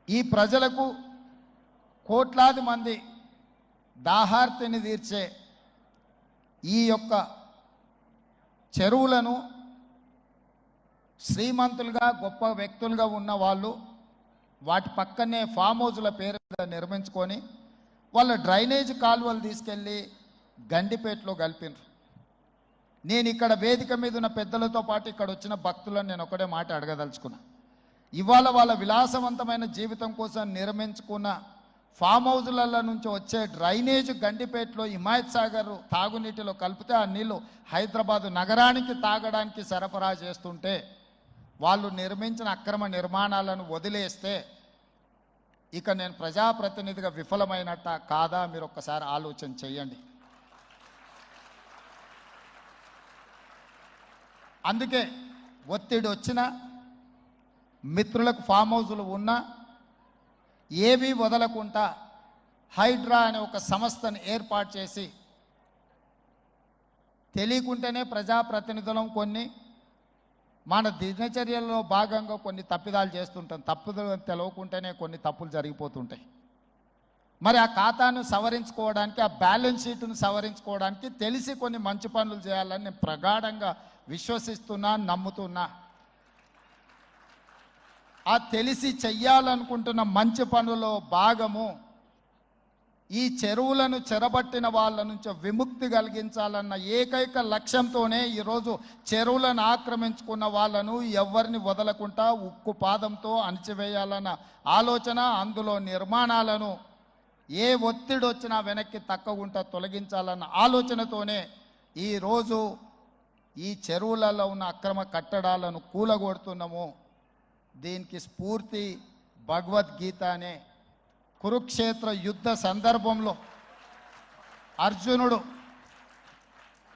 ఈ ప్రజలకు కోట్లాది మంది దాహార్తిని తీర్చే ఈ యొక్క చెరువులను శ్రీమంతులుగా గొప్ప వ్యక్తులుగా ఉన్న వాళ్ళు వాటి పక్కనే ఫామ్ హౌజ్ల పేరు మీద నిర్మించుకొని వాళ్ళ డ్రైనేజ్ కాలువలు తీసుకెళ్ళి గండిపేటలో కలిపినారు. నేను ఇక్కడ వేదిక మీద ఉన్న పెద్దలతో పాటు ఇక్కడ వచ్చిన భక్తులను నేను ఒకటే మాట అడగదలుచుకున్నా. ఇవాళ వాళ్ళ విలాసవంతమైన జీవితం కోసం నిర్మించుకున్న ఫామ్ హౌజ్ల నుంచి వచ్చే డ్రైనేజ్ గండిపేటలో హిమాయత్ సాగర్ తాగునీటిలో కలిపితే ఆ నీళ్లు హైదరాబాదు నగరానికి తాగడానికి సరఫరా చేస్తుంటే వాళ్ళు నిర్మించిన అక్రమ నిర్మాణాలను వదిలేస్తే ఇక నేను ప్రజాప్రతినిధిగా విఫలమైనట్ట కాదా మీరు ఒక్కసారి ఆలోచన చేయండి. అందుకే ఒత్తిడి వచ్చినా మిత్రులకు ఫామ్ హౌజులు ఉన్నా ఏవి వదలకుండా హైడ్రా అనే ఒక సంస్థను ఏర్పాటు చేసి తెలియకుంటేనే ప్రజాప్రతినిధులం కొన్ని మన దినచర్యల్లో భాగంగా కొన్ని తప్పిదాలు చేస్తుంటాం. తప్పులు తెలవకుంటేనే కొన్ని తప్పులు జరిగిపోతుంటాయి. మరి ఆ ఖాతాను సవరించుకోవడానికి ఆ బ్యాలెన్స్ షీట్ను సవరించుకోవడానికి తెలిసి కొన్ని మంచి పనులు చేయాలని నేను ప్రగాఢంగా విశ్వసిస్తున్నా, నమ్ముతున్నా. ఆ తెలిసి చెయ్యాలనుకుంటున్న మంచి పనులో భాగము ఈ చెరువులను చెరబట్టిన వాళ్ళ నుంచి విముక్తి కలిగించాలన్న ఏకైక లక్ష్యంతోనే ఈరోజు చెరువులను ఆక్రమించుకున్న వాళ్ళను ఎవరిని వదలకుండా ఉక్కు పాదంతో అణిచివేయాలన్న ఆలోచన, అందులో నిర్మాణాలను ఏ ఒత్తిడి వచ్చినా వెనక్కి తక్కకుండా తొలగించాలన్న ఆలోచనతోనే ఈరోజు ఈ చెరువులలో ఉన్న అక్రమ కట్టడాలను కూలగొడుతున్నాము. దీనికి స్ఫూర్తి భగవద్గీత అనే కురుక్షేత్ర యుద్ధ సందర్భంలో అర్జునుడు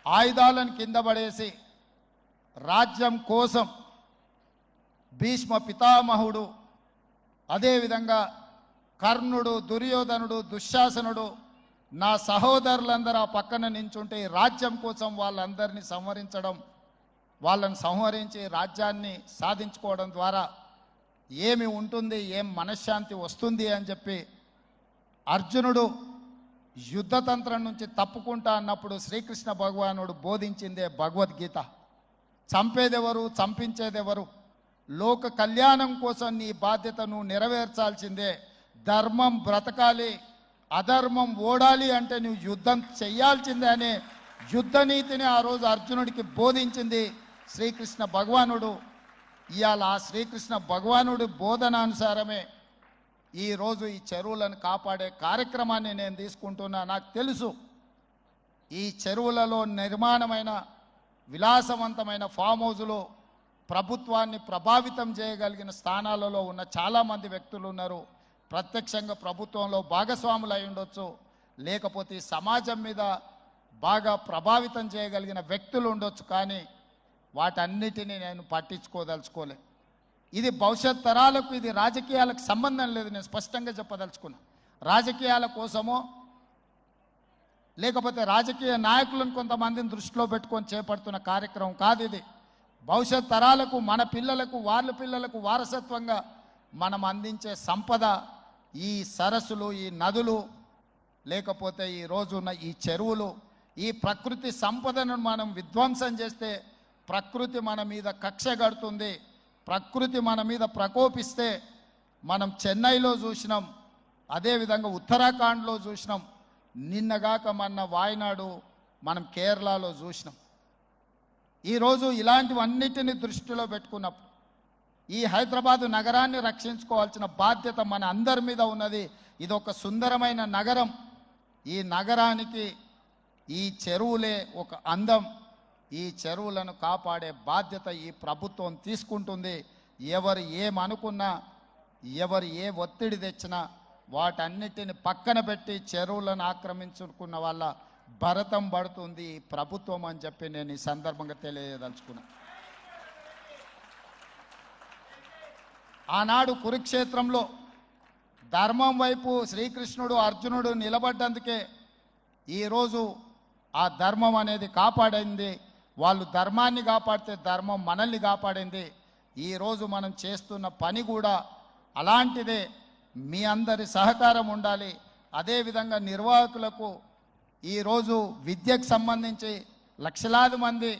ఆయుధాలను కింద పడేసి రాజ్యం కోసం భీష్మ పితామహుడు, అదేవిధంగా కర్ణుడు, దుర్యోధనుడు, దుశ్శాసనుడు నా సహోదరులందరూ ఆ పక్కన నించుంటే రాజ్యం కోసం వాళ్ళందరినీ సంహరించడం, వాళ్ళని సంహరించి రాజ్యాన్ని సాధించుకోవడం ద్వారా ఏమి ఉంటుంది, ఏం మనశ్శాంతి వస్తుంది అని చెప్పి అర్జునుడు యుద్ధతంత్రం నుంచి తప్పుకుంటా అన్నప్పుడు శ్రీకృష్ణ భగవానుడు బోధించిందే భగవద్గీత. చంపేదెవరు, చంపించేదెవరు, లోక కళ్యాణం కోసం నీ బాధ్యతను నెరవేర్చాల్సిందే. ధర్మం బ్రతకాలి, అధర్మం ఓడాలి అంటే నువ్వు యుద్ధం చెయ్యాల్సిందే అనే యుద్ధ నీతిని ఆ రోజు అర్జునుడికి బోధించింది శ్రీకృష్ణ భగవానుడు. ఇవాళ ఆ శ్రీకృష్ణ భగవానుడి బోధనానుసారమే ఈరోజు ఈ చెరువులను కాపాడే కార్యక్రమాన్ని నేను తీసుకుంటున్నా. నాకు తెలుసు ఈ చెరువులలో నిర్మాణమైన విలాసవంతమైన ఫామ్ హౌజులు ప్రభుత్వాన్ని ప్రభావితం చేయగలిగిన స్థానాలలో ఉన్న చాలామంది వ్యక్తులు ఉన్నారు. ప్రత్యక్షంగా ప్రభుత్వంలో భాగస్వాములు అయి ఉండొచ్చు, లేకపోతే సమాజం మీద బాగా ప్రభావితం చేయగలిగిన వ్యక్తులు ఉండొచ్చు. కానీ వాటన్నిటినీ నేను పట్టించుకోదలుచుకోలే. ఇది భవిష్యత్ తరాలకు, ఇది రాజకీయాలకు సంబంధం లేదు. నేను స్పష్టంగా చెప్పదలుచుకున్నా. రాజకీయాల కోసమో లేకపోతే రాజకీయ నాయకులను కొంతమందిని దృష్టిలో పెట్టుకొని చేపడుతున్న కార్యక్రమం కాదు ఇది. భవిష్యత్ తరాలకు, మన పిల్లలకు, వాళ్ళ పిల్లలకు వారసత్వంగా మనం అందించే సంపద ఈ సరస్సులు, ఈ నదులు, లేకపోతే ఈ రోజున్న ఈ చెరువులు. ఈ ప్రకృతి సంపదను మనం విధ్వంసం చేస్తే ప్రకృతి మన మీద కక్ష కడుతుంది. ప్రకృతి మన మీద ప్రకోపిస్తే మనం చెన్నైలో చూసినాం, అదేవిధంగా ఉత్తరాఖండ్లో చూసినాం, నిన్నగాక మొన్న వాయనాడు మనం కేరళలో చూసినాం. ఈరోజు ఇలాంటివన్నిటిని దృష్టిలో పెట్టుకున్నప్పుడు ఈ హైదరాబాదు నగరాన్ని రక్షించుకోవాల్సిన బాధ్యత మన అందరి మీద ఉన్నది. ఇది ఒక సుందరమైన నగరం. ఈ నగరానికి ఈ చెరువులే ఒక అందం. ఈ చెరువులను కాపాడే బాధ్యత ఈ ప్రభుత్వం తీసుకుంటుంది. ఎవరు ఏమనుకున్నా, ఎవరు ఏ ఒత్తిడి తెచ్చినా వాటన్నిటిని పక్కన పెట్టి చెరువులను ఆక్రమించుకున్న వాళ్ళ భరతం పడుతుంది ఈ ప్రభుత్వం అని చెప్పి నేను ఈ సందర్భంగా తెలియదలుచుకున్నా. ఆనాడు కురుక్షేత్రంలో ధర్మం వైపు శ్రీకృష్ణుడు, అర్జునుడు నిలబడ్డందుకే ఈరోజు ఆ ధర్మం అనేది కాపాడింది. వాళ్ళు ధర్మాన్ని కాపాడితే ధర్మం మనల్ని కాపాడింది. ఈరోజు మనం చేస్తున్న పని కూడా అలాంటిదే. మీ అందరి సహకారం ఉండాలి. నిర్వాహకులకు ఈరోజు విద్యకు సంబంధించి లక్షలాది మంది